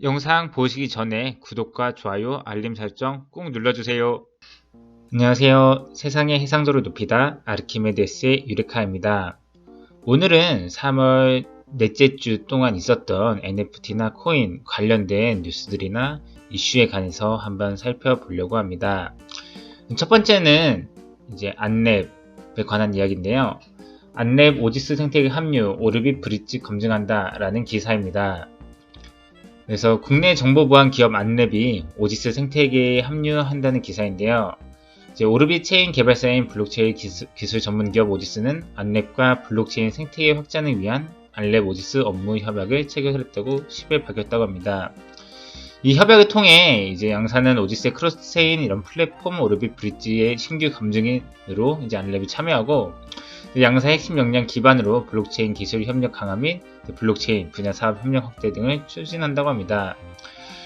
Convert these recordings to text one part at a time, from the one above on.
영상 보시기 전에 구독과 좋아요, 알림 설정 꾹 눌러주세요. 안녕하세요. 세상의 해상도를 높이다 아르키메데스의 유레카입니다. 오늘은 3월 넷째 주 동안 있었던 NFT나 코인 관련된 뉴스들이나 이슈에 관해서 한번 살펴보려고 합니다. 첫 번째는 이제 안랩에 관한 이야기인데요. 안랩 오지스 생태계 합류, 오르빗 브릿지 검증한다 라는 기사입니다. 그래서 국내 정보보안 기업 안랩이 오지스 생태계에 합류한다는 기사인데요. 이제 오르빗 체인 개발사인 블록체인 기술 전문 기업 오지스는 안랩과 블록체인 생태계 확장을 위한 안랩 오지스 업무 협약을 체결했다고 10일 밝혔다고 합니다. 이 협약을 통해 이제 양사는 오지스의 크로스체인 이런 플랫폼 오르빗 브릿지의 신규 검증으로 이제 안랩이 참여하고 양사의 핵심 역량 기반으로 블록체인 기술 협력 강화 및 블록체인 분야 사업 협력 확대 등을 추진한다고 합니다.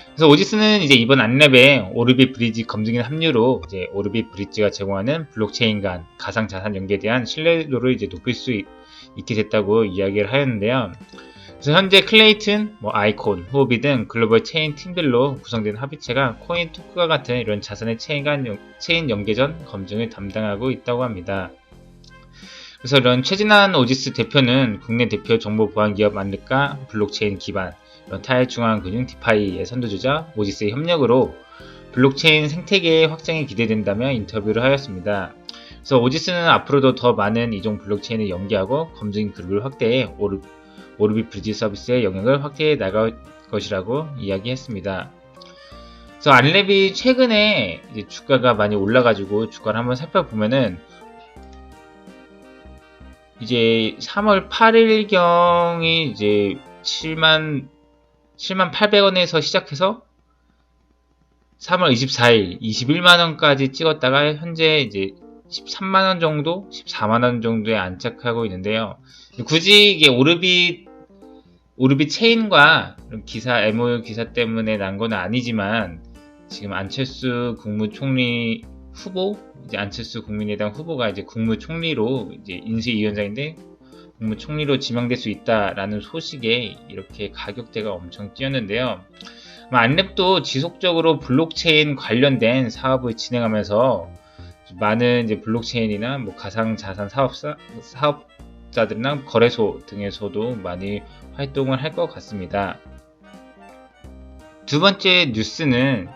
그래서 오지스는 이제 이번 안랩에 오르빗 브릿지 검증인 합류로 이제 오르빗 브릿지가 제공하는 블록체인 간 가상 자산 연계에 대한 신뢰도를 이제 높일 수 있게 됐다고 이야기를 하였는데요. 그래서 현재 클레이튼, 아이콘, 후오비 등 글로벌 체인 팀별로 구성된 합의체가 코인 토크와 같은 이런 자산의 체인 연계전 검증을 담당하고 있다고 합니다. 그래서 이런 최진한 오지스 대표는 국내 대표 정보보안기업 안랩과 블록체인 기반 이런 탈중앙금융 디파이의 선두주자 오지스의 협력으로 블록체인 생태계의 확장이 기대된다며 인터뷰를 하였습니다. 그래서 오지스는 앞으로도 더 많은 이종 블록체인을 연계하고 검증 그룹을 확대해 오르빗 브릿지 서비스의 영역을 확대해 나갈 것이라고 이야기했습니다. 그래서 안랩이 최근에 이제 주가가 많이 올라가지고 주가를 한번 살펴보면은 이제 3월 8일경이 이제 7,800원에서 시작해서 3월 24일 21만원까지 찍었다가 현재 이제 13만원 정도, 14만원 정도에 안착하고 있는데요. 굳이 이게 오르빗 체인과 기사, MOU 기사 때문에 난 건 아니지만 지금 안철수 국무총리 후보, 이제 안철수 국민의당 후보가 이제 국무총리로 이제 인수위원장인데 국무총리로 지명될 수 있다라는 소식에 이렇게 가격대가 엄청 뛰었는데요. 안랩도 지속적으로 블록체인 관련된 사업을 진행하면서 많은 이제 블록체인이나 가상자산 사업자들이나 거래소 등에서도 많이 활동을 할 것 같습니다. 두 번째 뉴스는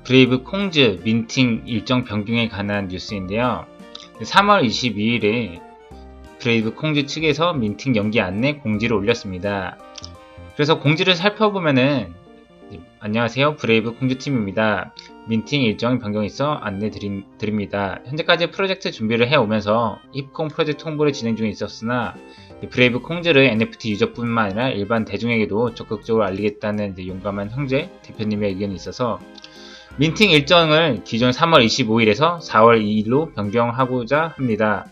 브레이브 콩즈 민팅 일정 변경에 관한 뉴스인데요. 3월 22일에 브레이브 콩즈 측에서 민팅 연기 안내 공지를 올렸습니다. 그래서 공지를 살펴보면은 안녕하세요, 브레이브 콩즈 팀입니다. 민팅 일정 변경이 있어 안내 드립니다. 현재까지 프로젝트 준비를 해오면서 힙콩 프로젝트 홍보를 진행 중에 있었으나 브레이브 콩즈를 NFT 유저뿐만 아니라 일반 대중에게도 적극적으로 알리겠다는 용감한 형제 대표님의 의견이 있어서 민팅 일정을 기존 3월 25일에서 4월 2일로 변경하고자 합니다.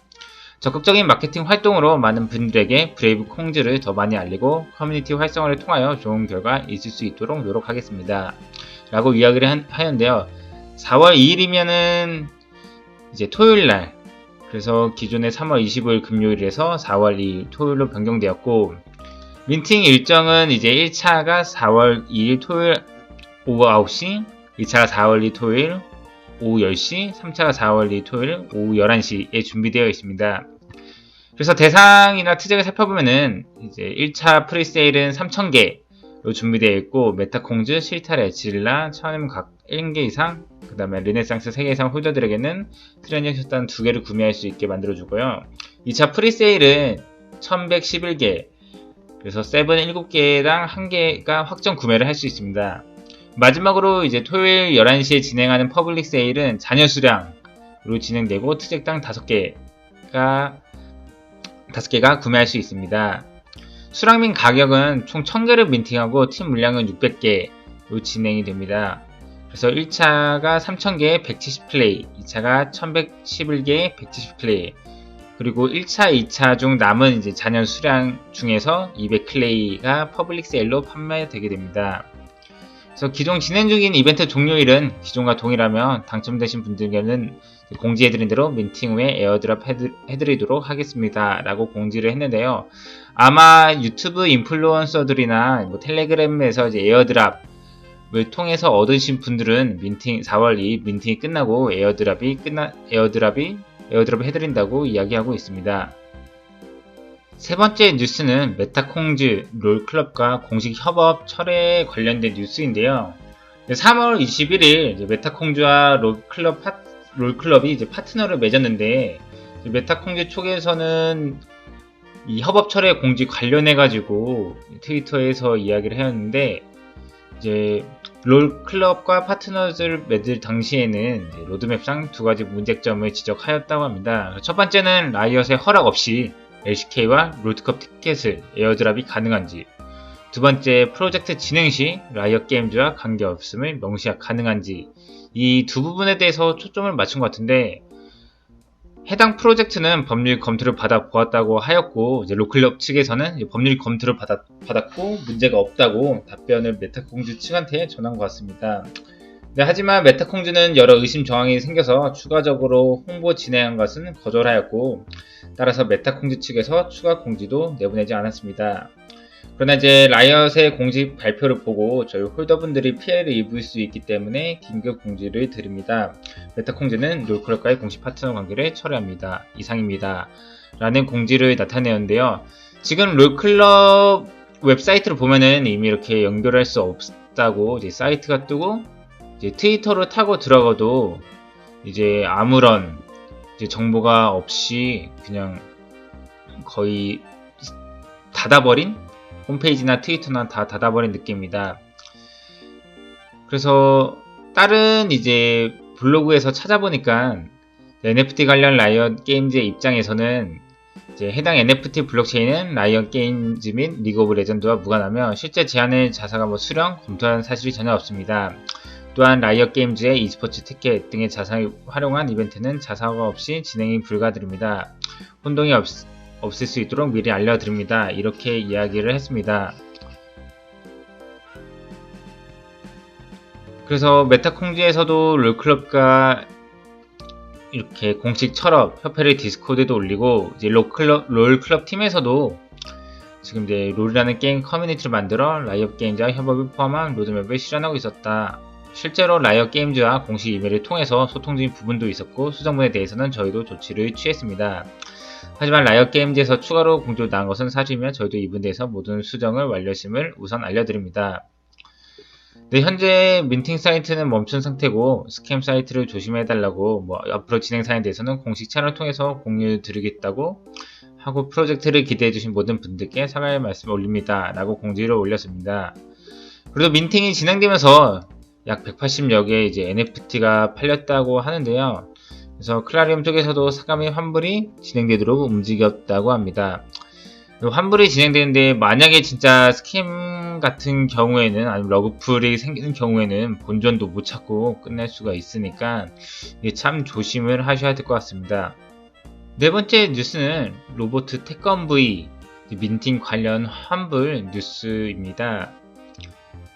적극적인 마케팅 활동으로 많은 분들에게 브레이브 콩즈를 더 많이 알리고 커뮤니티 활성화를 통하여 좋은 결과 있을 수 있도록 노력하겠습니다. 라고 이야기를 하였는데요. 4월 2일이면은 이제 토요일날, 그래서 기존의 3월 25일 금요일에서 4월 2일 토요일로 변경되었고, 민팅 일정은 이제 1차가 4월 2일 토요일 오후 9시, 2차가 4월 2일 토요일 오후 10시, 3차가 4월 2일 토요일 오후 11시에 준비되어 있습니다. 그래서 대상이나 트랙을 살펴보면은 이제 1차 프리세일은 3,000개로 준비되어 있고, 메타콩즈, 실타래, 지릴라, 천임 각 1개 이상, 그 다음에 르네상스 3개 이상 홀더들에게는 트렌딩 샷단 2개를 구매할 수 있게 만들어주고요. 2차 프리세일은 1111개, 그래서 세븐 7개랑 1개가 확정 구매를 할 수 있습니다. 마지막으로 이제 토요일 11시에 진행하는 퍼블릭 세일은 잔여 수량으로 진행되고 트랙당 5개가 구매할 수 있습니다. 수량 및 가격은 총 1000개를 민팅하고 팀 물량은 600개로 진행이 됩니다. 그래서 1차가 3000개에 170플레이, 2차가 1111개에 170플레이, 그리고 1차, 2차 중 남은 이제 잔여 수량 중에서 200클레이가 퍼블릭 세일로 판매되게 됩니다. 그래서 기존 진행 중인 이벤트 종료일은 기존과 동일하며 당첨되신 분들께는 공지해드린 대로 민팅 후에 에어드랍 해드리도록 하겠습니다. 라고 공지를 했는데요. 아마 유튜브 인플루언서들이나 텔레그램에서 이제 에어드랍 통해서 얻으신 분들은 4월 2일 민팅이 끝나고 에어드랍이 해드린다고 이야기하고 있습니다. 세 번째 뉴스는 메타콩즈 롤클럽과 공식 협업 철회에 관련된 뉴스인데요. 3월 21일 메타콩즈와 롤클럽이 이제 파트너를 맺었는데, 메타콩즈 쪽에서는 이 협업 철회 공지 관련해가지고 트위터에서 이야기를 해왔는데, 이제 롤클럽과 파트너를 맺을 당시에는 로드맵상 두 가지 문제점을 지적하였다고 합니다. 첫 번째는 라이엇의 허락 없이 LCK와 롤드컵 티켓을 에어드랍이 가능한지, 두 번째 프로젝트 진행 시 라이엇 게임즈와 관계없음을 명시가 가능한지, 이 두 부분에 대해서 초점을 맞춘 것 같은데, 해당 프로젝트는 법률 검토를 받아보았다고 하였고, 이제 롤클럽 측에서는 법률 검토를 받았고 문제가 없다고 답변을 메타콩즈 측한테 전한 것 같습니다. 네, 하지만 메타콩즈는 여러 의심 정황이 생겨서 추가적으로 홍보 진행한 것은 거절하였고, 따라서 메타콩즈 측에서 추가 공지도 내보내지 않았습니다. 그러나 이제 라이엇의 공식 발표를 보고 저희 홀더분들이 피해를 입을 수 있기 때문에 긴급 공지를 드립니다. 메타콩즈는 롤클럽과의 공식 파트너 관계를 철회합니다. 이상입니다. 라는 공지를 나타내었는데요. 지금 롤클럽 웹사이트를 보면은 이미 이렇게 연결할 수 없다고 이제 사이트가 뜨고, 이제 트위터로 타고 들어가도 이제 아무런 이제 정보가 없이 그냥 거의 닫아버린, 홈페이지나 트위터나 다 닫아버린 느낌입니다. 그래서 다른 이제 블로그에서 찾아보니까 NFT 관련 라이엇 게임즈의 입장에서는 이제 해당 NFT 블록체인은 라이엇 게임즈 및 리그 오브 레전드와 무관하며 실제 제한의 자사가 수령, 검토한 사실이 전혀 없습니다. 또한 라이엇 게임즈의 e스포츠 티켓 등의 자사를 활용한 이벤트는 자사가 없이 진행이 불가드립니다. 혼동이 없을 수 있도록 미리 알려드립니다. 이렇게 이야기를 했습니다. 그래서 메타콩즈에서도 롤클럽과 이렇게 공식 철업 협회를 디스코드에도 올리고, 이제 롤클럽 팀에서도 지금 이제 롤이라는 게임 커뮤니티를 만들어 라이엇 게임즈와 협업을 포함한 로드맵을 실현하고 있었다. 실제로 라이엇 게임즈와 공식 이메일을 통해서 소통 중인 부분도 있었고, 수정문에 대해서는 저희도 조치를 취했습니다. 하지만 라이엇 게임즈에서 추가로 공지로 나온 것은 사실이며 저희도 이 부분에 대해서 모든 수정을 완료했음을 우선 알려드립니다. 네, 현재 민팅 사이트는 멈춘 상태고 스캠 사이트를 조심해달라고, 앞으로 진행 사항에 대해서는 공식 채널을 통해서 공유 드리겠다고 하고, 프로젝트를 기대해주신 모든 분들께 사과의 말씀을 올립니다. 라고 공지를 올렸습니다. 그래도 민팅이 진행되면서 약 180여 개의 이제 NFT가 팔렸다고 하는데요. 그래서 클라리움 쪽에서도 사과 및 환불이 진행되도록 움직였다고 합니다. 환불이 진행되는데, 만약에 진짜 스캠 같은 경우에는, 아니면 러그풀이 생기는 경우에는 본전도 못 찾고 끝날 수가 있으니까 이게 참 조심을 하셔야 될 것 같습니다. 네 번째 뉴스는 로봇 태권V 민팅 관련 환불 뉴스입니다.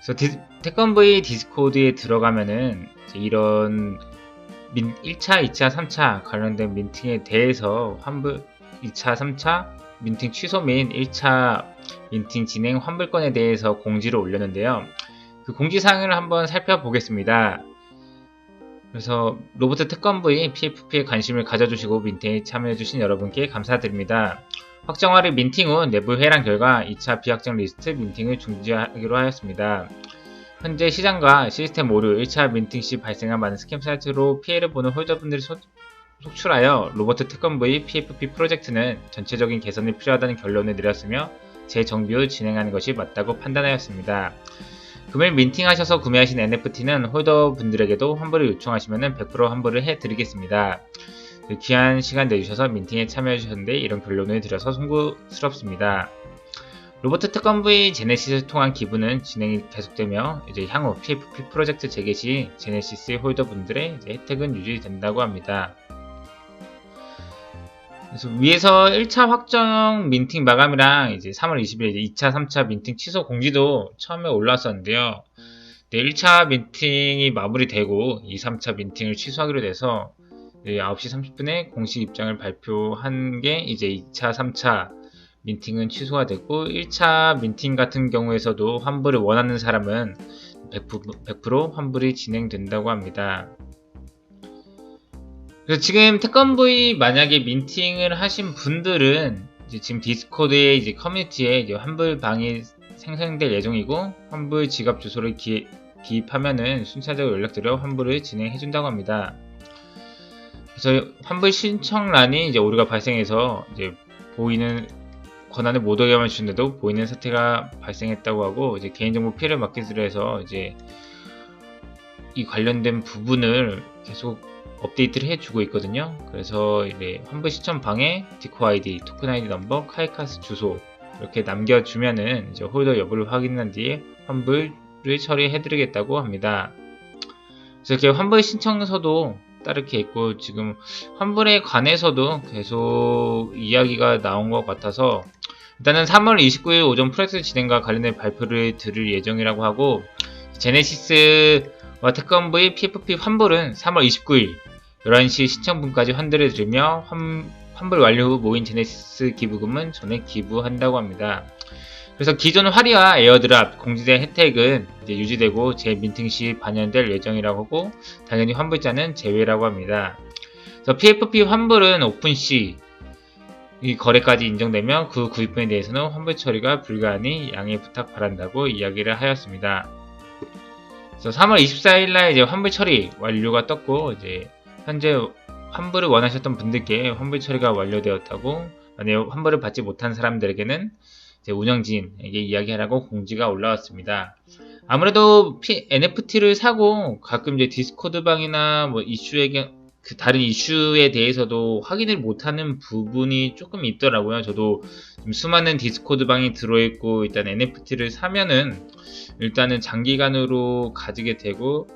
그래서 태권V 디스코드에 들어가면은 이런 1차, 2차, 3차 관련된 민팅에 대해서 환불, 2차, 3차 민팅 취소 및 1차 민팅 진행 환불권에 대해서 공지를 올렸는데요. 그 공지사항을 한번 살펴보겠습니다. 그래서 로봇 태권V PFP에 관심을 가져주시고 민팅에 참여해주신 여러분께 감사드립니다. 확정화를 민팅 후 내부 회랑 결과 2차 비확정 리스트 민팅을 중지하기로 하였습니다. 현재 시장과 시스템 오류, 1차 민팅 시 발생한 많은 스캠 사이트로 피해를 보는 홀더분들이 속출하여 로봇 태권V PFP 프로젝트는 전체적인 개선이 필요하다는 결론을 내렸으며 재정비 후 진행하는 것이 맞다고 판단하였습니다. 금일 민팅하셔서 구매하신 NFT는 홀더분들에게도 환불을 요청하시면 100% 환불을 해드리겠습니다. 귀한 시간 내주셔서 민팅에 참여해주셨는데 이런 결론을 드려서 송구스럽습니다. 로봇 태권V 제네시스를 통한 기부는 진행이 계속되며 이제 향후 PFP 프로젝트 재개 시 제네시스 홀더분들의 혜택은 유지된다고 합니다. 그래서 위에서 1차 확정 민팅 마감이랑 이제 3월 20일 2차, 3차 민팅 취소 공지도 처음에 올라왔었는데요. 1차 민팅이 마무리되고 2, 3차 민팅을 취소하기로 돼서 9시 30분에 공식 입장을 발표한 게 이제 2차, 3차 민팅은 취소가 됐고, 1차 민팅 같은 경우에서도 환불을 원하는 사람은 100% 환불이 진행된다고 합니다. 그래서 지금 태권브이 만약에 민팅을 하신 분들은 이제 지금 디스코드의 이제 커뮤니티에 이제 환불방이 생성될 예정이고, 환불 지갑 주소를 기입하면은 순차적으로 연락드려 환불을 진행해준다고 합니다. 그래서 환불 신청란이 이제 오류가 발생해서 이제 보이는 권한을 못 오게만 주는데도 보이는 사태가 발생했다고 하고, 이제 개인정보 피해를 막기 위해서 이제 이 관련된 부분을 계속 업데이트를 해주고 있거든요. 그래서 이제 환불 신청방에 디코 아이디, 토큰 아이디 넘버, 카이카스 주소 이렇게 남겨주면은 이제 홀더 여부를 확인한 뒤에 환불을 처리해드리겠다고 합니다. 그래서 이렇게 환불 신청서도 따르게 있고, 지금 환불에 관해서도 계속 이야기가 나온 것 같아서 일단은 3월 29일 오전 프로젝트 진행과 관련된 발표를 들을 예정이라고 하고, 제네시스와 태권브이 PFP 환불은 3월 29일 11시 신청분까지 환불을 드리며, 환불 완료 후 모인 제네시스 기부금은 전액 기부한다고 합니다. 그래서 기존 화리와 에어드랍 공지된 혜택은 이제 유지되고 재민팅 시 반영될 예정이라고 하고, 당연히 환불자는 제외라고 합니다. 그래서 PFP 환불은 오픈시 이 거래까지 인정되면 그 구입분에 대해서는 환불 처리가 불가하니 양해 부탁 바란다고 이야기를 하였습니다. 그래서 3월 24일날 이제 환불 처리 완료가 떴고, 이제 현재 환불을 원하셨던 분들께 환불 처리가 완료되었다고, 만약에 환불을 받지 못한 사람들에게는 이제 운영진에게 이야기하라고 공지가 올라왔습니다. 아무래도 NFT를 사고 가끔 이제 디스코드 방이나 뭐 다른 이슈에 대해서도 확인을 못하는 부분이 조금 있더라고요. 저도 수많은 디스코드 방이 들어있고, 일단 NFT를 사면은 일단은 장기간으로 가지게 되고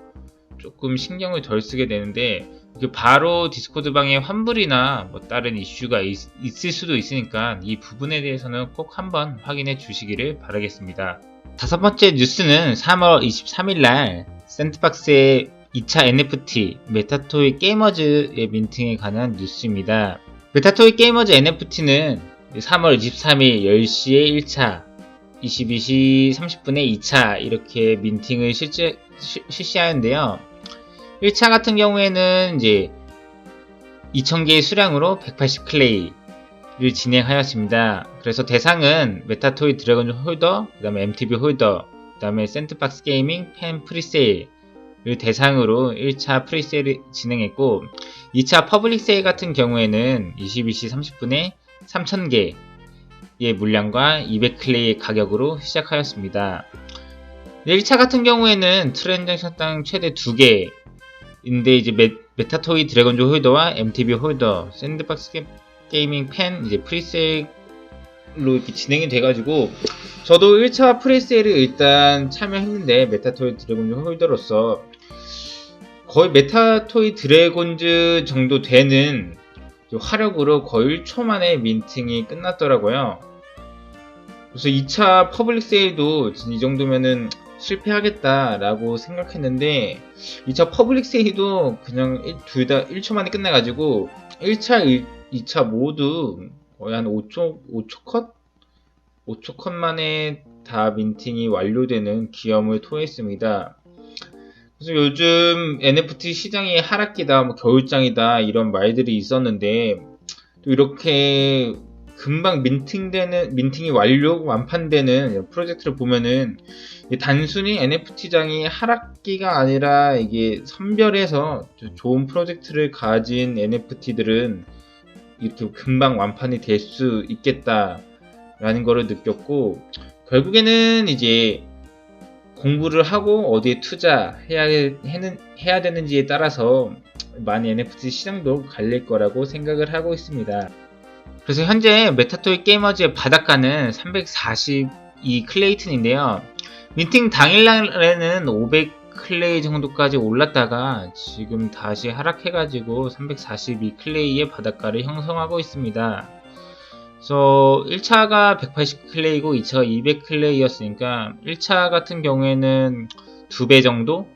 조금 신경을 덜 쓰게 되는데, 바로 디스코드 방에 환불이나 뭐 다른 이슈가 있을 수도 있으니까 이 부분에 대해서는 꼭 한번 확인해 주시기를 바라겠습니다. 다섯 번째 뉴스는 3월 23일날 샌드박스의 2차 NFT 메타토이 게이머즈의 민팅에 관한 뉴스입니다. 메타토이 게이머즈 NFT는 3월 23일 10시에 1차, 22시 30분에 2차 이렇게 민팅을 실시하는데요. 1차 같은 경우에는 이제 2000개의 수량으로 180클레이를 진행하였습니다. 그래서 대상은 메타토이 드래곤 홀더, 그 다음에 MTB 홀더, 그 다음에 샌드박스 게이밍 팬 프리세일을 대상으로 1차 프리세일을 진행했고, 2차 퍼블릭 세일 같은 경우에는 22시 30분에 3000개의 물량과 200클레이의 가격으로 시작하였습니다. 1차 같은 경우에는 트랜잭션당 최대 2개 인데 이제 메타토이 드래곤즈 홀더와 MTB 홀더, 샌드박스 게이밍 팬 이제 프리세일로 이렇게 진행이 돼가지고, 저도 1차 프리세일을 일단 참여했는데 메타토이 드래곤즈 홀더로서 거의 메타토이 드래곤즈 정도 되는 화력으로 거의 1초 만에 민팅이 끝났더라고요. 그래서 2차 퍼블릭 세일도 이 정도면은 실패하겠다라고 생각했는데, 2차 퍼블릭 세일도 그냥 둘 다 1초 만에 끝나가지고 1차, 2차 모두 거의 한 5초 컷? 5초 컷 만에 다 민팅이 완료되는 기염을 토했습니다. 그래서 요즘 NFT 시장이 하락기다, 뭐 겨울장이다 이런 말들이 있었는데, 또 이렇게 금방 민팅이 완판되는 프로젝트를 보면은 단순히 NFT장이 하락기가 아니라 이게 선별해서 좋은 프로젝트를 가진 NFT들은 이렇게 금방 완판이 될 수 있겠다라는 거를 느꼈고, 결국에는 이제 공부를 하고 어디에 투자해야 되는지에 따라서 많이 NFT 시장도 갈릴 거라고 생각을 하고 있습니다. 그래서 현재 메타토이 게이머즈의 바닷가는 342 클레이튼인데요. 민팅 당일날에는 500 클레이 정도까지 올랐다가 지금 다시 하락해가지고 342 클레이의 바닷가를 형성하고 있습니다. 그래서 1차가 180 클레이고 2차가 200 클레이였으니까 1차 같은 경우에는 2배 정도?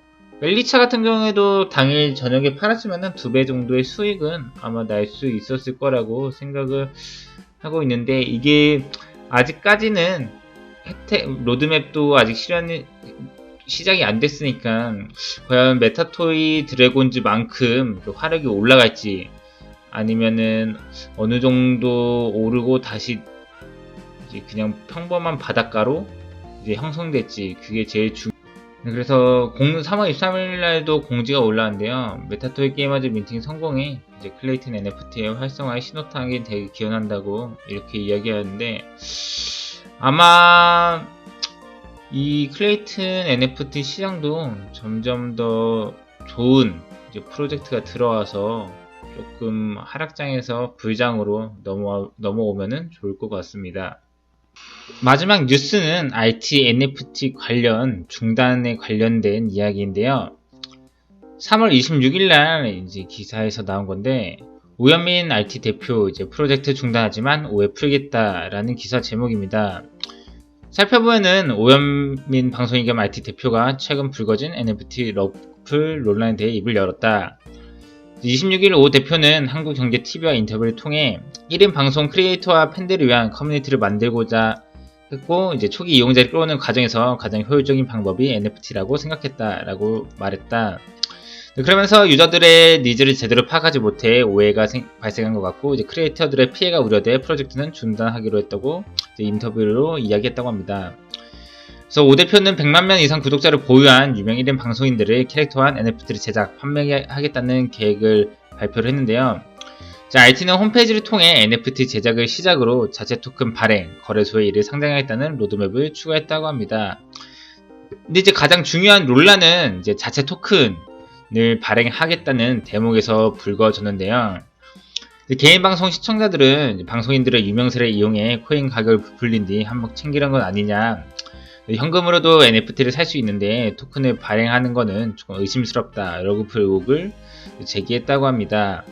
2차 같은 경우에도 당일 저녁에 팔았으면 2배 정도의 수익은 아마 날 수 있었을 거라고 생각을 하고 있는데, 이게 아직까지는 로드맵도 아직 시작이 안 됐으니까 과연 메타토이 드래곤즈만큼 그 화력이 올라갈지 아니면은 어느 정도 오르고 다시 이제 그냥 평범한 바닷가로 이제 형성됐지, 그게 제일 그래서 3월 23일 날도 공지가 올라왔는데요. 메타토이 게이머즈 민팅 성공이 이제 클레이튼 NFT의 활성화에 신호탄이 되게 기원한다고 이렇게 이야기하는데, 아마 이 클레이튼 NFT 시장도 점점 더 좋은 이제 프로젝트가 들어와서 조금 하락장에서 불장으로 넘어오면은 좋을 것 같습니다. 마지막 뉴스는 IT NFT 관련 중단에 관련된 이야기인데요. 3월 26일 날 이제 기사에서 나온 건데, 오현민 IT 대표 이제 프로젝트 중단하지만 오해 풀겠다라는 기사 제목입니다. 살펴보면은 오현민 방송인 겸 IT 대표가 최근 불거진 NFT 러플 논란에 대해 입을 열었다. 26일 오 대표는 한국경제TV와 인터뷰를 통해 1인 방송 크리에이터와 팬들을 위한 커뮤니티를 만들고자 했고, 이제 초기 이용자를 끌어오는 과정에서 가장 효율적인 방법이 NFT라고 생각했다라고 말했다. 그러면서 유저들의 니즈를 제대로 파악하지 못해 오해가 발생한 것 같고, 이제 크리에이터들의 피해가 우려돼 프로젝트는 중단하기로 했다고 이제 인터뷰로 이야기했다고 합니다. 그래서 오 대표는 100만 명 이상 구독자를 보유한 유명 1인 방송인들을 캐릭터화한 NFT를 제작, 판매하겠다는 계획을 발표를 했는데요. 자, IT는 홈페이지를 통해 NFT 제작을 시작으로 자체 토큰 발행, 거래소에 이를 상장하겠다는 로드맵을 추가했다고 합니다. 근데 이제 가장 중요한 논란은 이제 자체 토큰을 발행하겠다는 대목에서 불거졌는데요. 개인 방송 시청자들은 방송인들의 유명세를 이용해 코인 가격을 부풀린 뒤 한몫 챙기는 건 아니냐, 현금으로도 NFT를 살 수 있는데 토큰을 발행하는 것은 조금 의심스럽다, 러그풀 의혹을 제기했다고 합니다.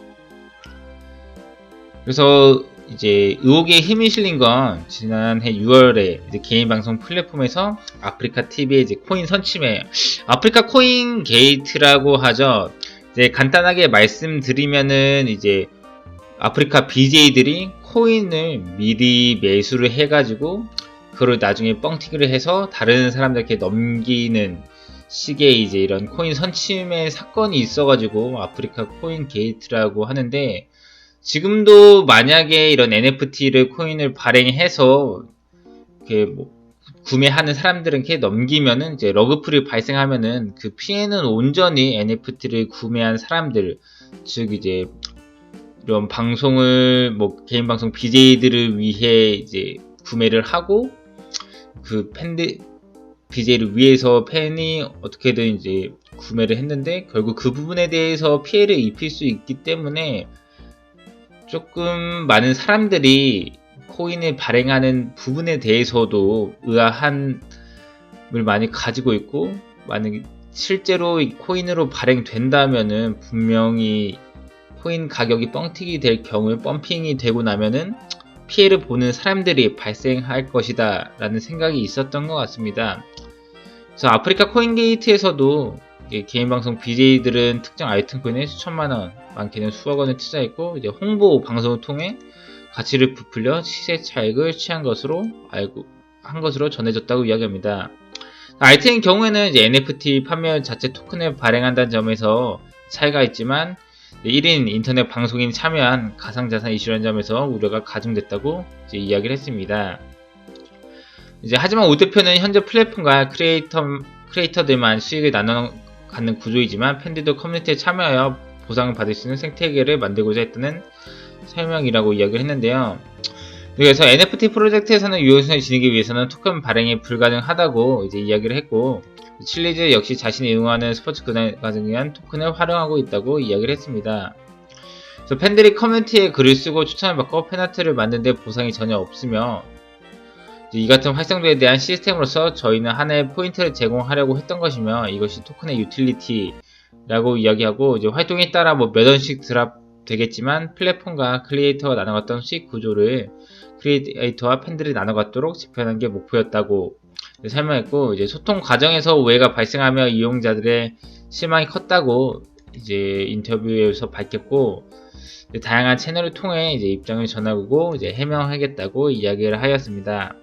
그래서 이제 의혹에 힘이 실린 건 지난해 6월에 이제 개인 방송 플랫폼에서 아프리카 TV의 이제 코인 선침해, 아프리카 코인 게이트라고 하죠. 이제 간단하게 말씀드리면은 이제 아프리카 BJ들이 코인을 미리 매수를 해가지고 그걸 나중에 뻥튀기를 해서 다른 사람들에게 넘기는 식의 이제 이런 코인 선침의 사건이 있어가지고 아프리카 코인 게이트라고 하는데, 지금도 만약에 이런 NFT를 코인을 발행해서 이렇게 뭐 구매하는 사람들에게 넘기면은 이제 러그풀이 발생하면은 그 피해는 온전히 NFT를 구매한 사람들, 즉 이제 이런 방송을 뭐 개인 방송 BJ들을 위해 이제 구매를 하고 그 BJ를 위해서 팬이 어떻게든 이제 구매를 했는데 결국 그 부분에 대해서 피해를 입힐 수 있기 때문에 조금 많은 사람들이 코인을 발행하는 부분에 대해서도 의아함을 많이 가지고 있고, 만약에 실제로 코인으로 발행된다면은 분명히 코인 가격이 뻥튀기 될 경우에 펌핑이 되고 나면은 피해를 보는 사람들이 발생할 것이다 라는 생각이 있었던 것 같습니다. 그래서 아프리카 코인 게이트에서도 개인 방송 BJ들은 특정 아이템 코인에 수천만원, 많게는 수억원을 투자했고, 이제 홍보 방송을 통해 가치를 부풀려 시세 차익을 취한 것으로 한 것으로 전해졌다고 이야기합니다. 아이템의 경우에는 이제 NFT 판매 자체 토큰을 발행한다는 점에서 차이가 있지만, 1인 인터넷 방송인이 참여한 가상자산 이슈라는 점에서 우려가 가중됐다고 이제 이야기를 했습니다. 이제 하지만 오 대표는 현재 플랫폼과 크리에이터들만 수익을 나눠 갖는 구조이지만 팬들도 커뮤니티에 참여하여 보상을 받을 수 있는 생태계를 만들고자 했다는 설명이라고 이야기를 했는데요. 그래서 NFT 프로젝트에서는 유효성을 지니기 위해서는 토큰 발행이 불가능하다고 이제 이야기를 했고, 칠리즈 역시 자신이 응원하는 스포츠 구단을 위한 토큰을 활용하고 있다고 이야기를 했습니다. 그래서 팬들이 커뮤니티에 글을 쓰고 추천을 받고 팬아트를 만드는 데 보상이 전혀 없으며, 이 같은 활성도에 대한 시스템으로서 저희는 하나의 포인트를 제공하려고 했던 것이며, 이것이 토큰의 유틸리티라고 이야기하고, 이제 활동에 따라 뭐 몇 원씩 드랍 되겠지만 플랫폼과 크리에이터가 나눠갔던 수익 구조를 크리에이터와 팬들이 나눠갖도록 지표하는 게 목표였다고 설명했고, 이제 소통 과정에서 오해가 발생하며 이용자들의 실망이 컸다고 이제 인터뷰에서 밝혔고, 다양한 채널을 통해 이제 입장을 전하고 이제 해명하겠다고 이야기를 하였습니다.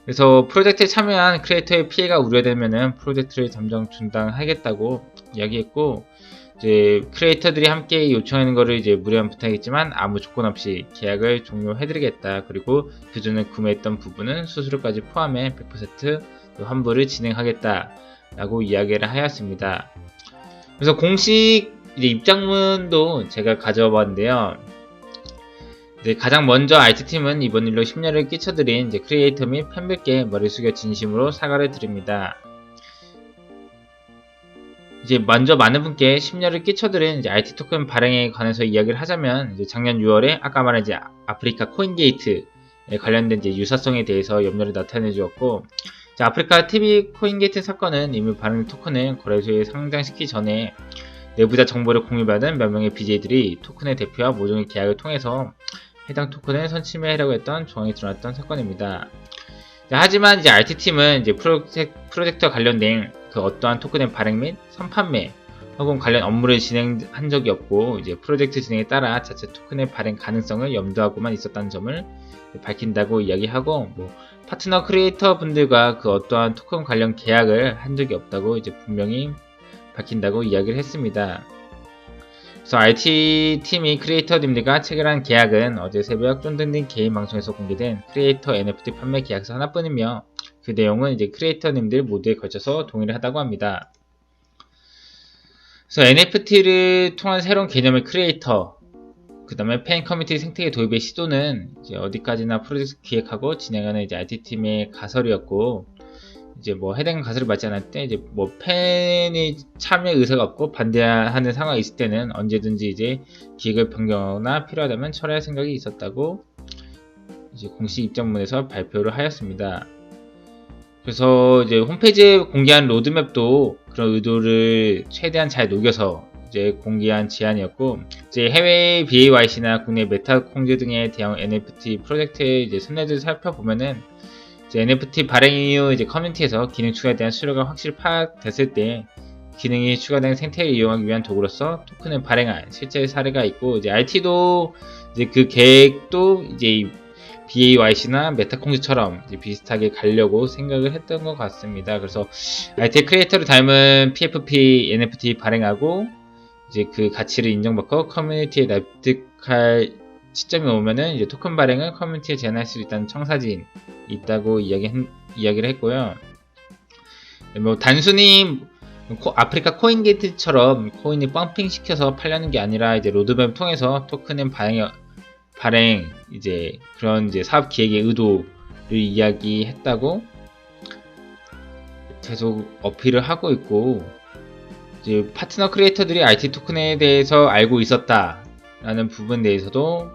그래서 프로젝트에 참여한 크리에이터의 피해가 우려되면은 프로젝트를 잠정 중단하겠다고 이야기했고, 이제 크리에이터들이 함께 요청하는 거를 이제 무리한 부탁이지만 아무 조건 없이 계약을 종료해드리겠다. 그리고 그전에 구매했던 부분은 수수료까지 포함해 100% 환불을 진행하겠다라고 이야기를 하였습니다. 그래서 공식 이제 입장문도 제가 가져와봤는데요. 이제 가장 먼저 IT팀은 이번 일로 심려를 끼쳐드린 이제 크리에이터 및 팬들께 머리 숙여 진심으로 사과를 드립니다. 이제 먼저 많은 분께 심려를 끼쳐드린 이제 IT 토큰 발행에 관해서 이야기를 하자면, 이제 작년 6월에 아까 말한 이제 아프리카 코인게이트에 관련된 이제 유사성에 대해서 염려를 나타내 주었고, 아프리카 TV 코인게이트 사건은 이미 발행 토큰을 거래소에 상장시키기 전에 내부자 정보를 공유받은 몇 명의 BJ들이 토큰의 대표와 모종의 계약을 통해서 해당 토큰을 선침해하려고 했던 조항이 드러났던 사건입니다. 하지만 이제 RT팀은 이제 프로젝트와 관련된 그 어떠한 토큰의 발행 및 선판매 혹은 관련 업무를 진행한 적이 없고, 이제 프로젝트 진행에 따라 자체 토큰의 발행 가능성을 염두하고만 있었다는 점을 밝힌다고 이야기하고, 파트너 크리에이터 분들과 그 어떠한 토큰 관련 계약을 한 적이 없다고 이제 분명히 밝힌다고 이야기를 했습니다. 그래서 RT팀이 크리에이터님들과 체결한 계약은 어제 새벽 쫀득님 개인 방송에서 공개된 크리에이터 NFT 판매 계약서 하나뿐이며, 그 내용은 이제 크리에이터님들 모두에 걸쳐서 동의를 하다고 합니다. 그래서 NFT를 통한 새로운 개념의 크리에이터, 그 다음에 팬 커뮤니티 생태계 도입의 시도는 이제 어디까지나 프로젝트 기획하고 진행하는 이제 RT팀의 가설이었고, 이제 해당 가설을 맞지 않을 때 이제 팬이 참여 의사가 없고 반대하는 상황이 있을 때는 언제든지 이제 기획을 변경하거나 필요하다면 철회할 생각이 있었다고 이제 공식 입장문에서 발표를 하였습니다. 그래서 이제 홈페이지에 공개한 로드맵도 그런 의도를 최대한 잘 녹여서 이제 공개한 제안이었고, 이제 해외 BAYC나 국내 메타콩즈 등의 대형 NFT 프로젝트의 이제 선례들을 살펴보면은, 이제 NFT 발행 이후 이제 커뮤니티에서 기능 추가에 대한 수요가 확실히 파악됐을 때 기능이 추가된 생태를 이용하기 위한 도구로서 토큰을 발행한 실제 사례가 있고, 이제 RT도 이제 그 계획도 이제 BAYC나 메타콩즈처럼 이제 비슷하게 가려고 생각을 했던 것 같습니다. 그래서 RT 크리에이터를 닮은 PFP NFT 발행하고 이제 그 가치를 인정받고 커뮤니티에 납득할 시점이 오면은 이제 토큰 발행을 커뮤니티에 제안할 수 있다는 청사진이 있다고 이야기를 했고요. 단순히 아프리카 코인게이트처럼 코인이 펌핑 시켜서 팔려는 게 아니라 이제 로드맵 통해서 토큰은 발행 이제 그런 이제 사업 기획의 의도를 이야기했다고 계속 어필을 하고 있고, 이제 파트너 크리에이터들이 IT 토큰에 대해서 알고 있었다라는 부분에 대해서도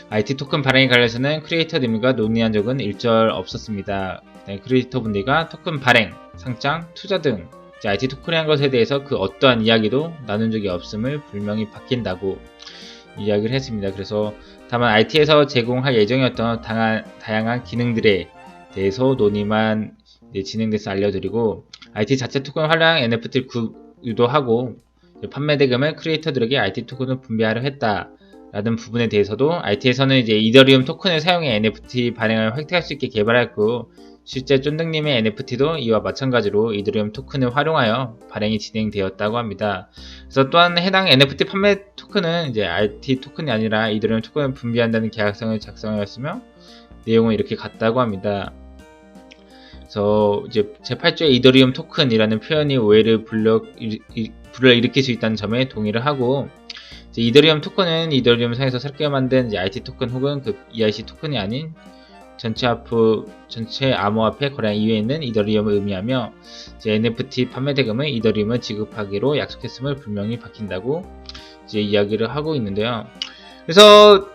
IT 토큰 발행에 관련해서는 크리에이터님과 논의한 적은 일절 없었습니다. 크리에이터분들과 토큰 발행, 상장, 투자 등 IT 토큰에 한 것에 대해서 그 어떠한 이야기도 나눈 적이 없음을 분명히 밝힌다고 이야기를 했습니다. 그래서 다만 RT에서 제공할 예정이었던 다양한 기능들에 대해서 논의만 진행돼서 알려드리고, RT 자체 토큰 활용 NFT를 유도하고 판매 대금을 크리에이터들에게 RT 토큰을 분배하려 했다라는 부분에 대해서도 RT에서는 이제 이더리움 토큰을 사용해 NFT 발행을 획득할 수 있게 개발했고, 실제 쫀득님의 NFT도 이와 마찬가지로 이더리움 토큰을 활용하여 발행이 진행되었다고 합니다. 그래서 또한 해당 NFT 판매 토큰은 이제 RT 토큰이 아니라 이더리움 토큰을 분배한다는 계약성을 작성하였으며 내용은 이렇게 같다고 합니다. 그래서 이제 제8조의 이더리움 토큰이라는 표현이 오해를 불러일으킬 수 있다는 점에 동의를 하고, 이제 이더리움 토큰은 이더리움 상에서 새롭게 만든 이제 RT 토큰 혹은 그 ERC 토큰이 아닌 전체 암호화폐 거래량 이외에 있는 이더리움을 의미하며, 이제 NFT 판매 대금을 이더리움을 지급하기로 약속했음을 분명히 밝힌다고 이제 이야기를 하고 있는데요. 그래서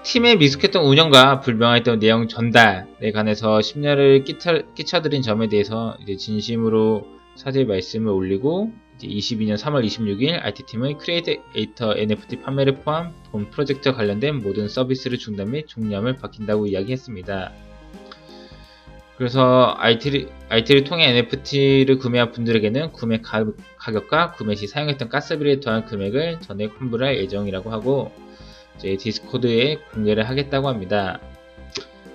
팀에 미숙했던 운영과 불명했던 내용 전달에 관해서 심려를 끼쳐드린 점에 대해서 이제 진심으로 사죄 말씀을 올리고, 이제 22년 3월 26일 RT팀의 크리에이터 NFT 판매를 포함 본 프로젝트와 관련된 모든 서비스를 중단 및 종료함을 밝힌다고 이야기했습니다. 그래서 RT를 통해 NFT를 구매한 분들에게는 구매 가격과 구매 시 사용했던 가스비를 더한 금액을 전액 환불할 예정이라고 하고, 이제 디스코드에 공개를 하겠다고 합니다.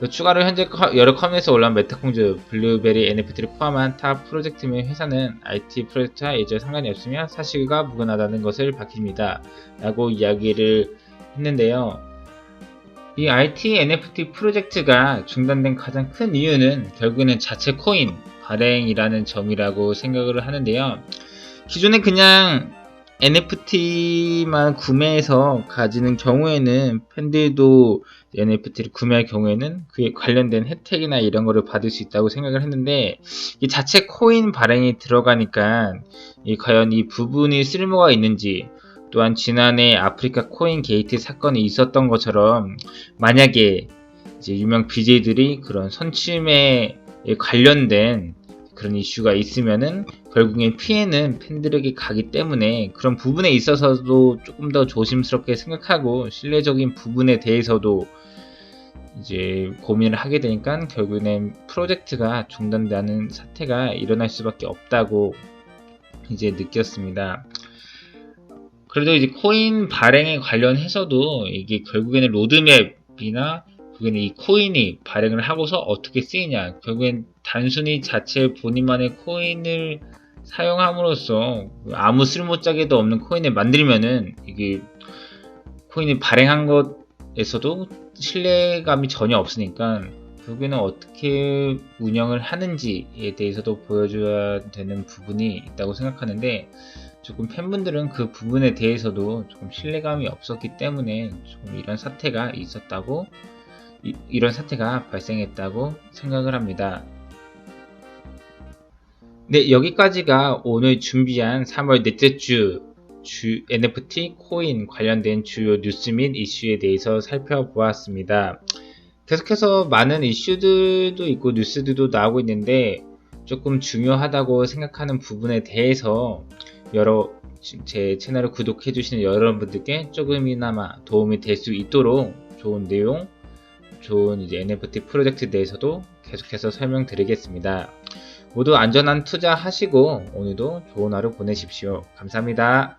추가로 현재 여러 커뮤니티에서 올라온 메타콩즈, 블루베리 NFT를 포함한 타 프로젝트 및 회사는 IT 프로젝트와 예절 상관이 없으며 사실과 무관하다는 것을 밝힙니다. 라고 이야기를 했는데요. 이 IT NFT 프로젝트가 중단된 가장 큰 이유는 결국에는 자체 코인 발행이라는 점이라고 생각을 하는데요. 기존에 그냥 NFT만 구매해서 가지는 경우에는 팬들도 NFT를 구매할 경우에는 그에 관련된 혜택이나 이런 거를 받을 수 있다고 생각을 했는데, 이 자체 코인 발행이 들어가니까 과연 이 부분이 쓸모가 있는지, 또한 지난해 아프리카 코인 게이트 사건이 있었던 것처럼 만약에 이제 유명 BJ들이 그런 선침에 관련된 그런 이슈가 있으면은 결국엔 피해는 팬들에게 가기 때문에 그런 부분에 있어서도 조금 더 조심스럽게 생각하고 신뢰적인 부분에 대해서도 이제 고민을 하게 되니까 결국엔 프로젝트가 중단되는 사태가 일어날 수밖에 없다고 이제 느꼈습니다. 그래도 이제 코인 발행에 관련해서도 이게 결국에는 로드맵이나 결국에는 이 코인이 발행을 하고서 어떻게 쓰이냐, 결국엔 단순히 자체 본인만의 코인을 사용함으로써 아무 쓸모짝에도 없는 코인을 만들면은 이게 코인이 발행한 것에서도 신뢰감이 전혀 없으니까 결국에는 어떻게 운영을 하는지에 대해서도 보여줘야 되는 부분이 있다고 생각하는데, 조금 팬분들은 그 부분에 대해서도 조금 신뢰감이 없었기 때문에 조금 이런 사태가 있었다고, 이런 사태가 발생했다고 생각을 합니다. 네, 여기까지가 오늘 준비한 3월 넷째 주 NFT 코인 관련된 주요 뉴스 및 이슈에 대해서 살펴보았습니다. 계속해서 많은 이슈들도 있고 뉴스들도 나오고 있는데, 조금 중요하다고 생각하는 부분에 대해서 제 채널을 구독해 주시는 여러분들께 조금이나마 도움이 될 수 있도록 좋은 내용, 좋은 이제 NFT 프로젝트에 대해서도 계속해서 설명드리겠습니다. 모두 안전한 투자 하시고 오늘도 좋은 하루 보내십시오. 감사합니다.